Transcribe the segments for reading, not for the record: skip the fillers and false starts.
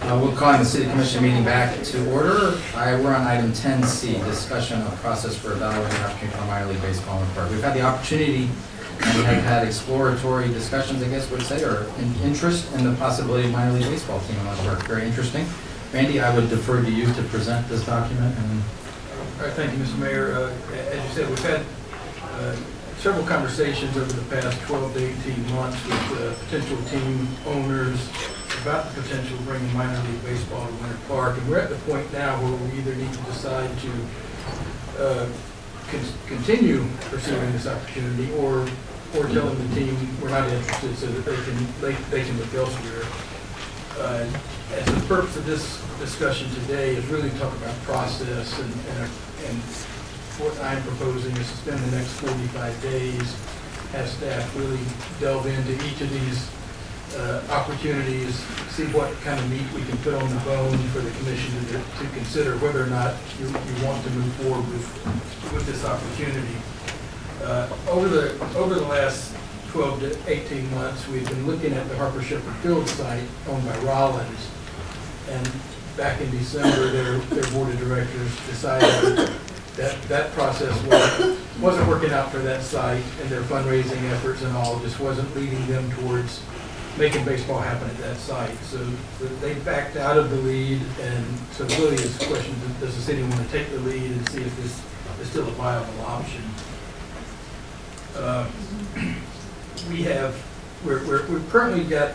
We're calling the city commission meeting back to order. We're on item 10C, discussion of process for evaluating opportunity for minor league baseball in the park. We've had the opportunity and have had exploratory discussions, I guess would say, or interest in the possibility of minor league baseball team in the park. Very interesting. Randy, I would defer to you to present this document. And All right, thank you, Mr. Mayor. As you said, we've had several conversations over the past 12 to 18 months with potential team owners about the potential of bringing minor league baseball to Winter Park. And we're at the point now where we either need to decide to continue pursuing this opportunity or telling the team we're not interested so that they can look elsewhere. As the purpose of this discussion today is really to talk about process and what I'm proposing is to spend the next 45 days, have staff really delve into each of these opportunities, see what kind of meat we can put on the bone for the commission to consider whether or not you want to move forward with this opportunity. Over the last 12 to 18 months, we've been looking at the Harper Shepherd Field site owned by Rollins, and back in December, their board of directors decided that process wasn't working out for that site, and their fundraising efforts and all just wasn't leading them towards making baseball happen at that site. So they backed out of the lead, and so really is the question, does the city want to take the lead and see if this is still a viable option? We've currently got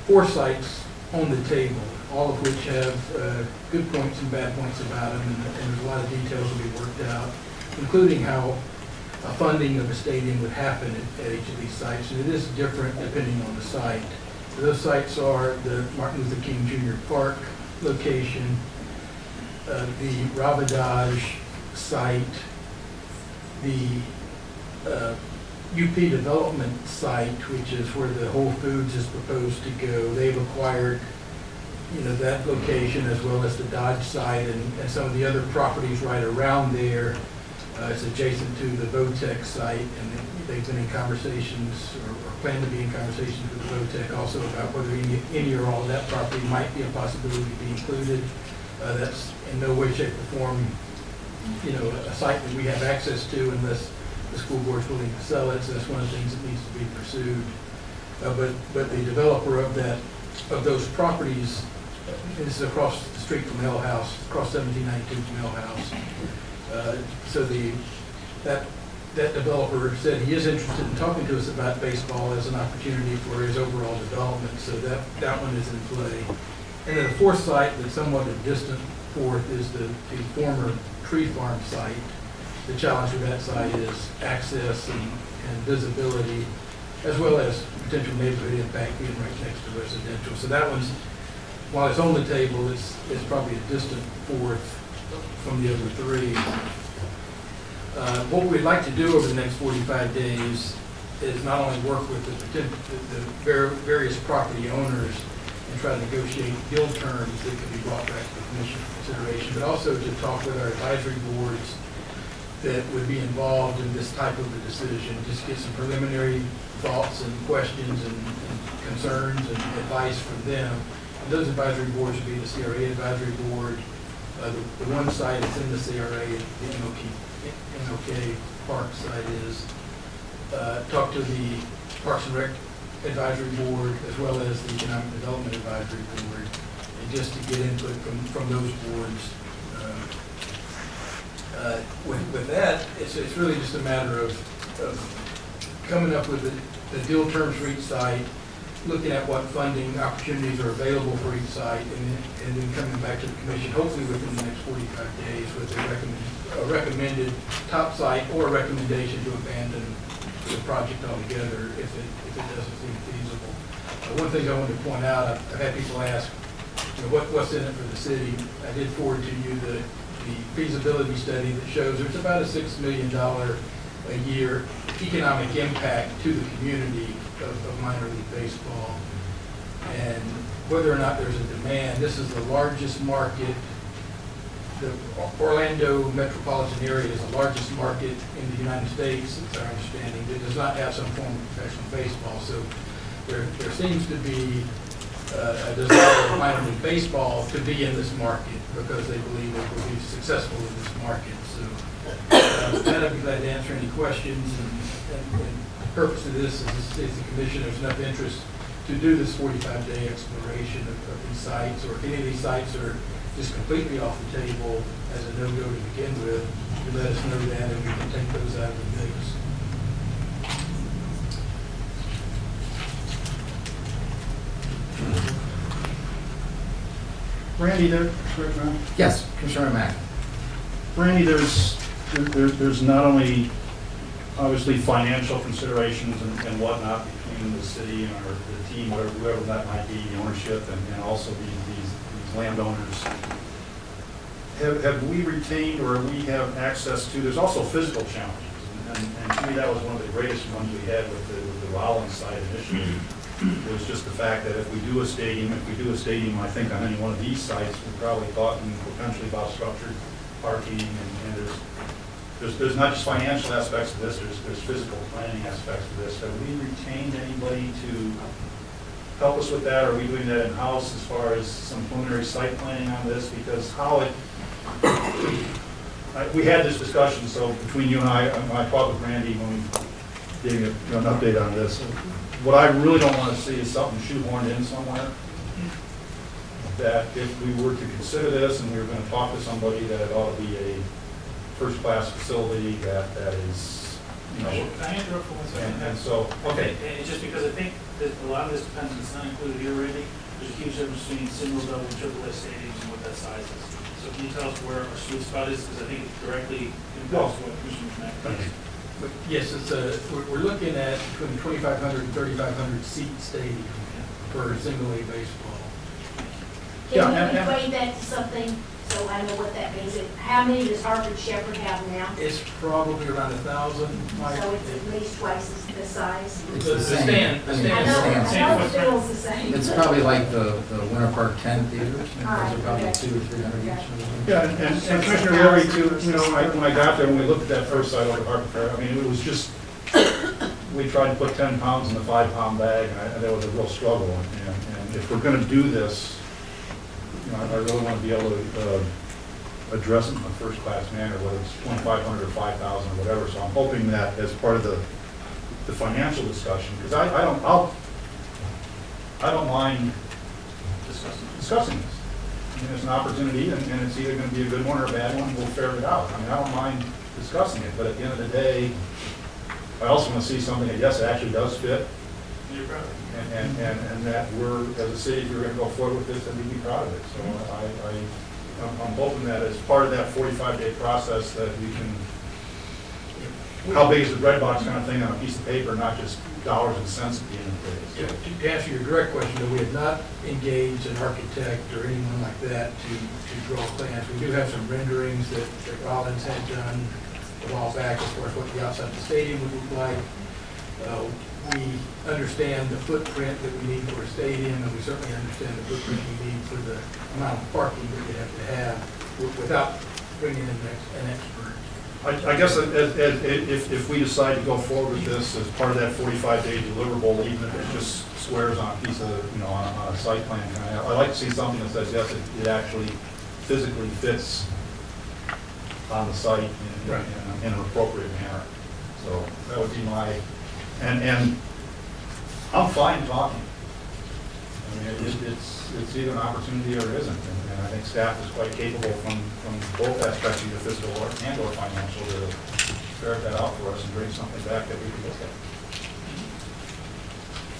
4 sites on the table, all of which have good points and bad points about them, and there's a lot of details to be worked out, including how funding of a stadium would happen at each of these sites, and it is different depending on the site. So those sites are the Martin Luther King Jr. Park location, the Ravidage site, the UP development site, which is where the Whole Foods is proposed to go. They've acquired, that location as well as the Dodge site and some of the other properties right around there. It's adjacent to the Votech site, and they've been in conversations or plan to be in conversations with Votech also about whether any or all of that property might be a possibility to be included. That's in no way, shape, or form, a site that we have access to unless the school board's willing to sell it, so that's one of the things that needs to be pursued. But the developer of those properties, and this is across the street from Hell House, across 1792 from Hell House. So that developer said he is interested in talking to us about baseball as an opportunity for his overall development, so that one is in play. And then the 4th site that's somewhat a distant 4th is the former tree farm site. The challenge with that site is access and visibility, as well as potential neighborhood impact being right next to residential. So that one's, while it's on the table, it's probably a distant 4th from the other 3. What we'd like to do over the next 45 days is not only work with the various property owners and try to negotiate deal terms that can be brought back to the commission for consideration, but also to talk with our advisory boards that would be involved in this type of a decision, just get some preliminary thoughts and questions and concerns and advice from them. And those advisory boards would be the CRA advisory board, the one site that's in the CRA, the MLK Park site is, talk to the Parks and Rec advisory board as well as the Economic Development advisory board, and just to get input from those boards. With that, it's really just a matter of coming up with the deal terms for each site, looking at what funding opportunities are available for each site, and then coming back to the commission, hopefully within the next 45 days, with a recommended top site or a recommendation to abandon the project altogether if it doesn't seem feasible. One thing I wanted to point out, I've had people ask, what's in it for the city. I did forward to you the feasibility study that shows there's about a $6 million a year economic impact to the community of minor league baseball. And whether or not there's a demand, this is the largest market. The Orlando metropolitan area is the largest market in the United States, it's our understanding, that does not have some form of professional baseball. So there seems to be a desire of minor league baseball to be in this market because they believe it will be successful in this market. So I'd be glad to answer any questions. And the purpose of this is the commission, there's enough interest to do this 45-day exploration of these sites, or if any of these sites are just completely off the table as a no-go to begin with, you let us know that and we can take those out of the mix. Randy, Yes, Commissioner Mack. Randy, there's not only obviously financial considerations and whatnot between the city and the team, whoever that might be, the ownership, and also these landowners. Have we retained or we have access to, there's also physical challenges. And to me, that was one of the greatest ones we had with the Rollins side initially. It was just the fact that if we do a stadium, I think on any one of these sites, we're probably talking potentially about structured parking, and there's not just financial aspects to this, there's physical planning aspects to this. Have we retained anybody to help us with that? Are we doing that in-house as far as some preliminary site planning on this? Because how we had this discussion, so between you and I, when I talked with Randy when we gave an update on this, what I really don't want to see is something shoehorned in somewhere. That if we were to consider this and we were going to talk to somebody, that it ought to be a first-class facility that is, you know. Can I interrupt for 1 second? And so, okay. And just because I think that a lot of this depends, it's not included here already, there's a huge difference between single, double, triple A stadiums and what that size is. So can you tell us where our sweet spot is? Because I think it directly impacts what Commissioner Mack thinks. But yes, we're looking at between 2,500 and 3,500 seat stadium for single A baseball. Yeah, Can and- you equate that to something, so I know what that means? How many does Harvard Shepherd have now? It's probably around 1,000, Mike. So it's at least twice the size. It's The the same. stand- the I mean, stand- the I stands. know it feels the same. It's probably like the Winter Park 10 theaters, those are probably Okay. 200 or 300 each. Yeah, and Commissioner Larry, too, you know, when I got there, when we looked at that first site over at Harper Fair, I mean, it was just, we tried to put 10 pounds in the 5-pound bag, and there was a real struggle. And if we're gonna do this, you know, I really want to be able to address it in a first-class manner, whether it's 2,500 or 5,000 or whatever. So I'm hoping that as part of the financial discussion, because I don't mind discussing this. I mean, it's an opportunity, and it's either going to be a good one or a bad one, we'll ferret it out. I mean, I don't mind discussing it, but at the end of the day, I also want to see something that, yes, it actually does fit, You're proud. and that we're, as a city, if we're going to go forward with this, then we'd be proud of it. So I'm hoping that as part of that 45-day process, that we can, how big is the bread box kind of thing on a piece of paper, not just dollars and cents at the end of the day. So, To answer your direct question, though, we have not engaged an architect or anyone like that to draw plans. We do have some renderings that Rollins had done a while back as far as what the outside of the stadium would look like. We understand the footprint that we need for a stadium, and we certainly understand the footprint we need for the amount of parking that we have to have without bringing in an expert. I guess if we decide to go forward with this as part of that 45-day deliverable, even if it just squares on a piece of, you know, on a site plan, I'd like to see something that says, yes, it actually physically fits on the site in an appropriate manner. So that would be my, and I'm fine talking. I mean, it's either an opportunity or it isn't, and I think staff is quite capable from both aspects, either physical and or financial, to ferret that out for us and bring something back that we can look at.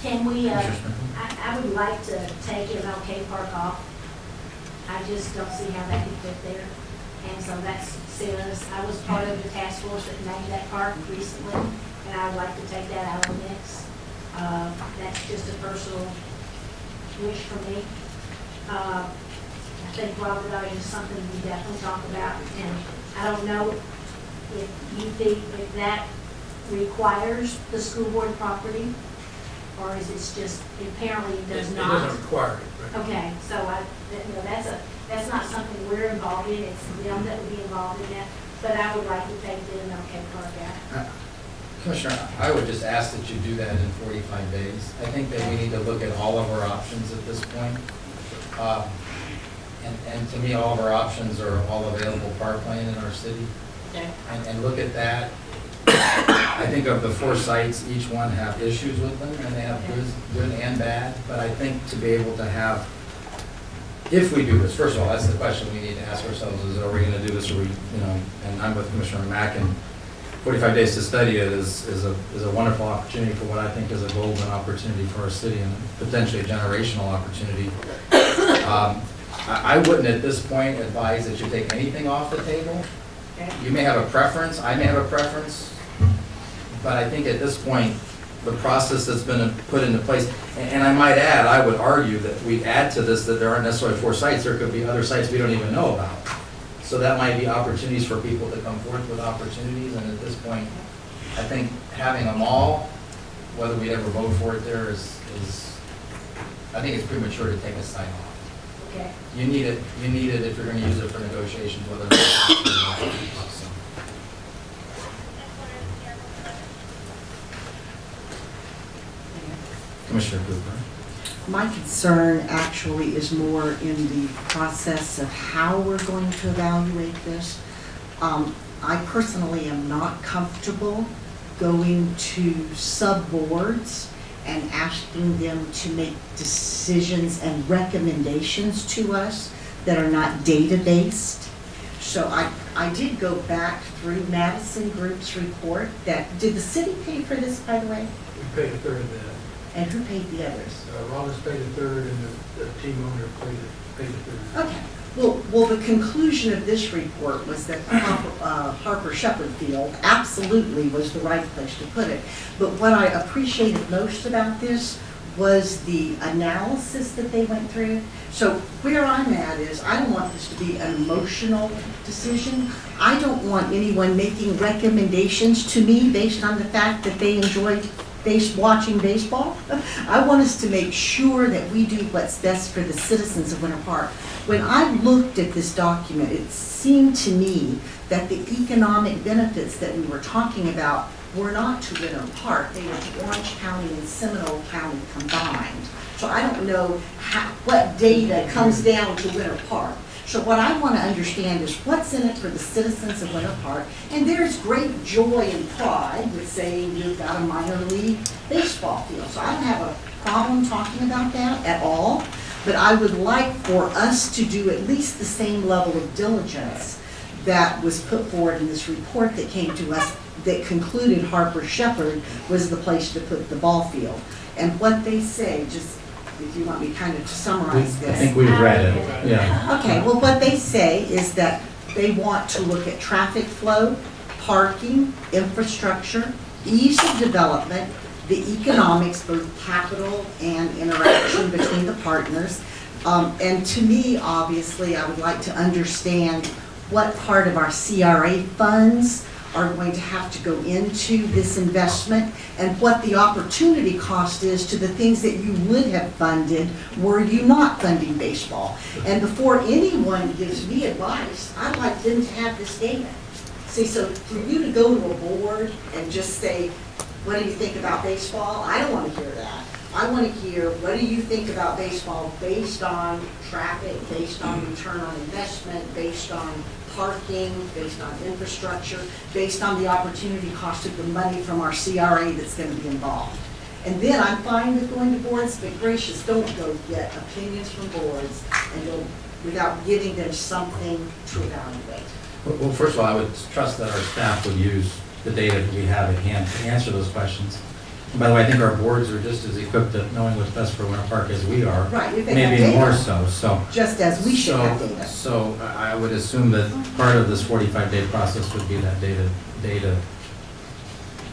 Can we, I would like to take MLK Park off. I just don't see how that could fit there. And so that's, I was part of the task force that named that park recently, and I would like to take that out of the mix. That's just a personal wish for me. I think Robert Dodge is something we definitely talk about, and I don't know if you think if that requires the school board property, or is it just, apparently it does It not? doesn't require it, right? Okay, so that's not something we're involved in, it's them that would be involved in that, but I would like to take the MLK Park out. Commissioner, I would just ask that you do that in 45 days. I think that we need to look at all of our options at this point. And to me, all of our options are all available parkland in our city. Okay. And look at that. I think of the 4 sites, each one have issues with them, and they have good and bad. But I think to be able to have, if we do this, first of all, that's the question we need to ask ourselves, is are we gonna do this, or and I'm with Commissioner Mack, and 45 days to study it is a wonderful opportunity for what I think is a golden opportunity for our city, and potentially a generational opportunity. I wouldn't at this point advise that you take anything off the table. Okay. You may have a preference, I may have a preference, but I think at this point, the process that's been put into place, and I might add, I would argue that we add to this that there aren't necessarily 4 sites, there could be other sites we don't even know about. So that might be opportunities for people to come forth with opportunities, and at this point, I think having them all, whether we ever vote for it there is, I think it's premature to take a site off. Okay. You need it if you're gonna use it for negotiations, whether it's. Commissioner Cooper. My concern actually is more in the process of how we're going to evaluate this. I personally am not comfortable going to sub-boards and asking them to make decisions and recommendations to us that are not data-based. So I did go back through Madison Group's report did the city pay for this, by the way? We paid a third of that. And who paid the others? Rollins paid a third, and the team owner paid a third. Okay, well, the conclusion of this report was that Harper Shepherd Field absolutely was the right place to put it. But what I appreciated most about this was the analysis that they went through. So where I'm at is, I don't want this to be an emotional decision. I don't want anyone making recommendations to me based on the fact that they enjoy watching baseball. I want us to make sure that we do what's best for the citizens of Winter Park. When I looked at this document, it seemed to me that the economic benefits that we were talking about were not to Winter Park, they were to Orange County and Seminole County combined. So I don't know what data comes down to Winter Park. So what I want to understand is what's in it for the citizens of Winter Park. And there's great joy and pride with saying you've got a minor league baseball field. So I don't have a problem talking about that at all. But I would like for us to do at least the same level of diligence that was put forward in this report that came to us that concluded Harper Shepherd was the place to put the ball field. And what they say, just if you want me kind of to summarize this. I think we've read it, yeah. Okay, well, what they say is that they want to look at traffic flow, parking, infrastructure, ease of development, the economics, both capital and interaction between the partners. And to me, obviously, I would like to understand what part of our CRA funds are going to have to go into this investment and what the opportunity cost is to the things that you would have funded were you not funding baseball. And before anyone gives me advice, I'd like them to have this data. See, so for you to go to a board and just say, what do you think about baseball? I don't want to hear that. I want to hear, what do you think about baseball based on traffic, based on return on investment, based on parking, based on infrastructure, based on the opportunity cost of the money from our CRA that's going to be involved. And then I'm fine with going to boards, but gracious, don't go get opinions from boards and go without giving them something to evaluate. Well, first of all, I would trust that our staff would use the data that we have at hand to answer those questions. And by the way, I think our boards are just as equipped at knowing what's best for Winter Park as we are. Right, if they have Maybe data. more so. Just as we should have data. So I would assume that part of this 45-day process would be that data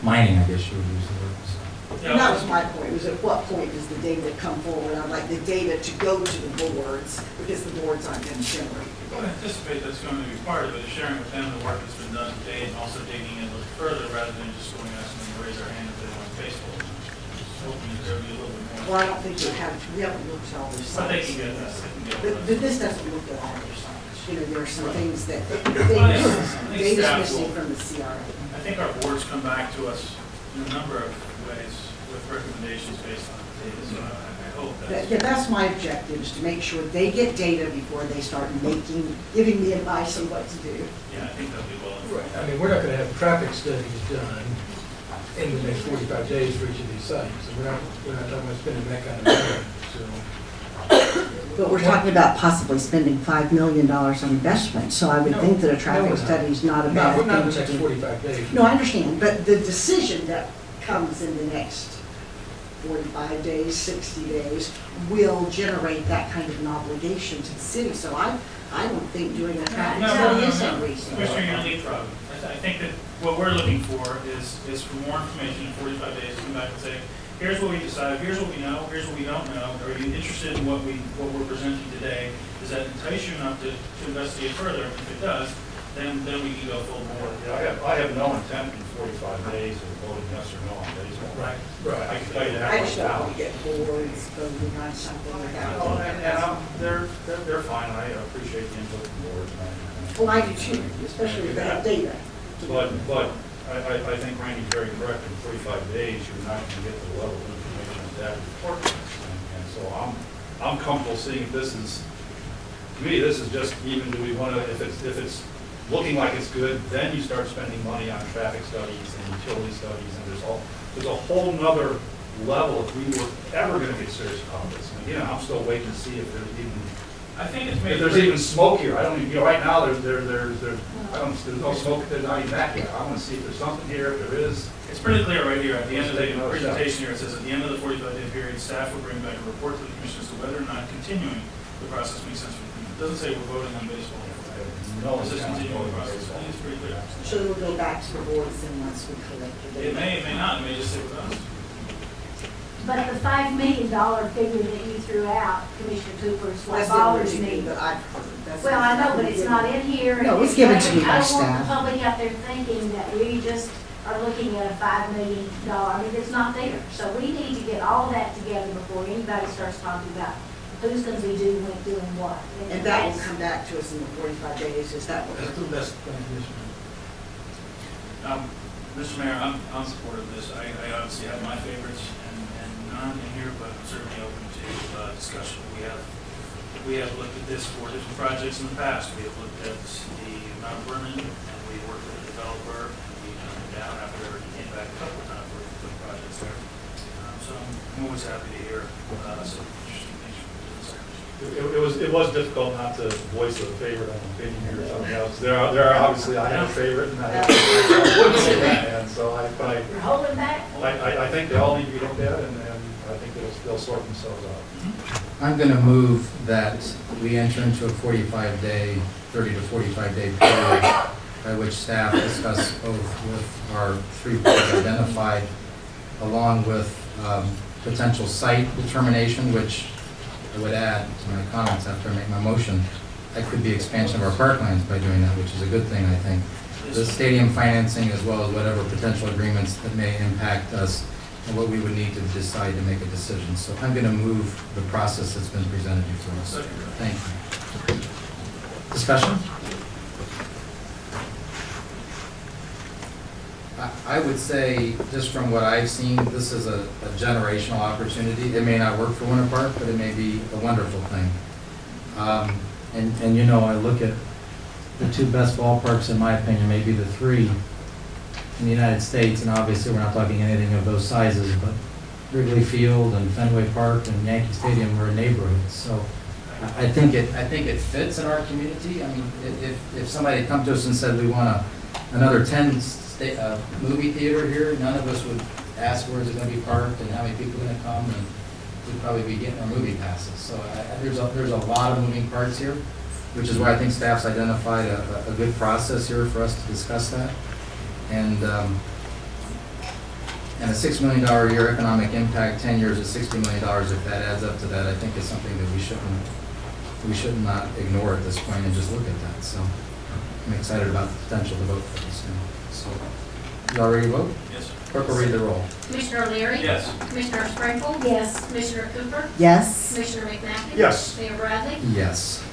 mining, I guess you would use the word. So. And that was my point, was at what point does the data come forward? I'd like the data to go to the boards, because the boards aren't going to generate. I anticipate that's going to be part of it, is sharing with them the work that's been done today and also digging in a little further rather than just going and asking them to raise their hand if they want baseball. Just hoping that there'll be a little bit more. Well, I don't think we haven't looked at all their But they sites. can get that, they can get But that. this doesn't look at all their sites. You know, there are some things that, I think data's staff missing will- from the CRA. I think our boards come back to us in a number of ways with recommendations based on the data, so I hope Yeah, that's my objective, is to make sure they get data before they start giving me advice on what to do. yeah, I think that'll be well informed. I mean, we're not gonna have traffic studies done in the next 45 days for each of these sites. And we're not talking about spending that kind of money, so. But we're talking about possibly spending $5 million on investment, so I would No, think that a no, traffic we're not. study is not a Not bad in the thing next to do. 45 days. No, I understand, but the decision that comes in the next 45 days, 60 days, will generate that kind of an obligation to the city. So I don't think doing a traffic No, study no, is no, no. unreasonable. Commissioner, you're leapfrogging. I think that what we're looking for is for more information in 45 days, come back and say, here's what we decided, here's what we know, here's what we don't know. Are you interested in what we're presenting today? Does that entice you enough to investigate further? If it does, then we can go full board. Yeah, I have no intent in 45 days of voting yes or no on baseball. Right, I right. can tell you that I right just don't now. want to get bored voting on something Well, without. they're fine, I appreciate the input of the board. Well, I do too, especially with that data. But I think Randy's very correct, in 45 days, you're not going to get the level of information that report is. And so I'm comfortable seeing if this is, to me, this is just even, do we want to, if it's looking like it's good, then you start spending money on traffic studies and utility studies, and there's a whole nother level if we were ever going to get serious about this. And again, I'm still waiting to see if I think it's if made. there's even smoke here. I don't even, right now, there's no smoke, there's not even that yet. I want to see if there's something here, if there is. It's pretty clear right here, at the end of the Take another step. presentation here, it says, at the end of the 45-day period, staff will bring back a report to the commission as to whether or not continuing the process makes sense for the community. It doesn't say we're voting on baseball. No, It's it's just not continuing the going process. I baseball. think it's pretty clear. So it'll go back to the boards then once we collect the data. It may not, it may just sit with us. But the $5 million figure that you threw out, Commissioner Cooper, is what That's the only bothers thing me. that I've heard. That's Well, I know, but it's not in here. No, it's given to me by I don't want staff. the public out there thinking that we just are looking at a $5 million, I mean, it's not there. So we need to get all that together before anybody starts talking about who's going to be doing what. And that will come back to us in the 45 days, is that what? That's the best thing, Commissioner. Mr. Mayor, I'm supportive of this. I obviously have my favorites and none in here, but I'm certainly open to discussion. We have looked at this for different projects in the past. We have looked at the Mount Vernon, and we worked with a developer, and we turned it down after he came back a couple of times for different projects there. So I'm always happy to hear some interesting things from the business sector. It was difficult not to voice a favorite on opinion here or something else. There are obviously, I have a favorite, and I wouldn't say that, and so You're holding back? I think they all need to be looked at, and I think they'll sort themselves out. I'm going to move that we enter into a 45-day, 30 to 45-day period by which staff discuss both with our three boards identified, along with potential site determination, which I would add to my comments after I make my motion. That could be expansion of our parklands by doing that, which is a good thing, I think. The stadium financing, as well as whatever potential agreements that may impact us and what we would need to decide to make a decision. So I'm going to move the process that's been presented before us. Thank you. Discussion? I would say, just from what I've seen, this is a generational opportunity. It may not work for Winter Park, but it may be a wonderful thing. And you know, I look at the two best ballparks, in my opinion, maybe the three in the United States, and obviously we're not talking anything of those sizes, but Wrigley Field and Fenway Park and Yankee Stadium are neighborhoods. So I think it fits in our community. I mean, if somebody had come to us and said, we want another 10 movie theater here, none of us would ask where's it going to be parked and how many people are going to come, and we'd probably be getting our movie passes. So there's a lot of moving parts here, which is why I think staff's identified a good process here for us to discuss that. And a $6 million a year economic impact, 10 years at $60 million, if that adds up to that, I think is something that we should not ignore at this point and just look at that. So I'm excited about the potential to vote for this now. So, you all ready to vote? Yes. Clerk will read the roll. Commissioner O'Leary? Yes. Commissioner Sprinkle? Yes. Commissioner Cooper? Yes. Commissioner McMakin? Yes. Mayor Bradley? Yes.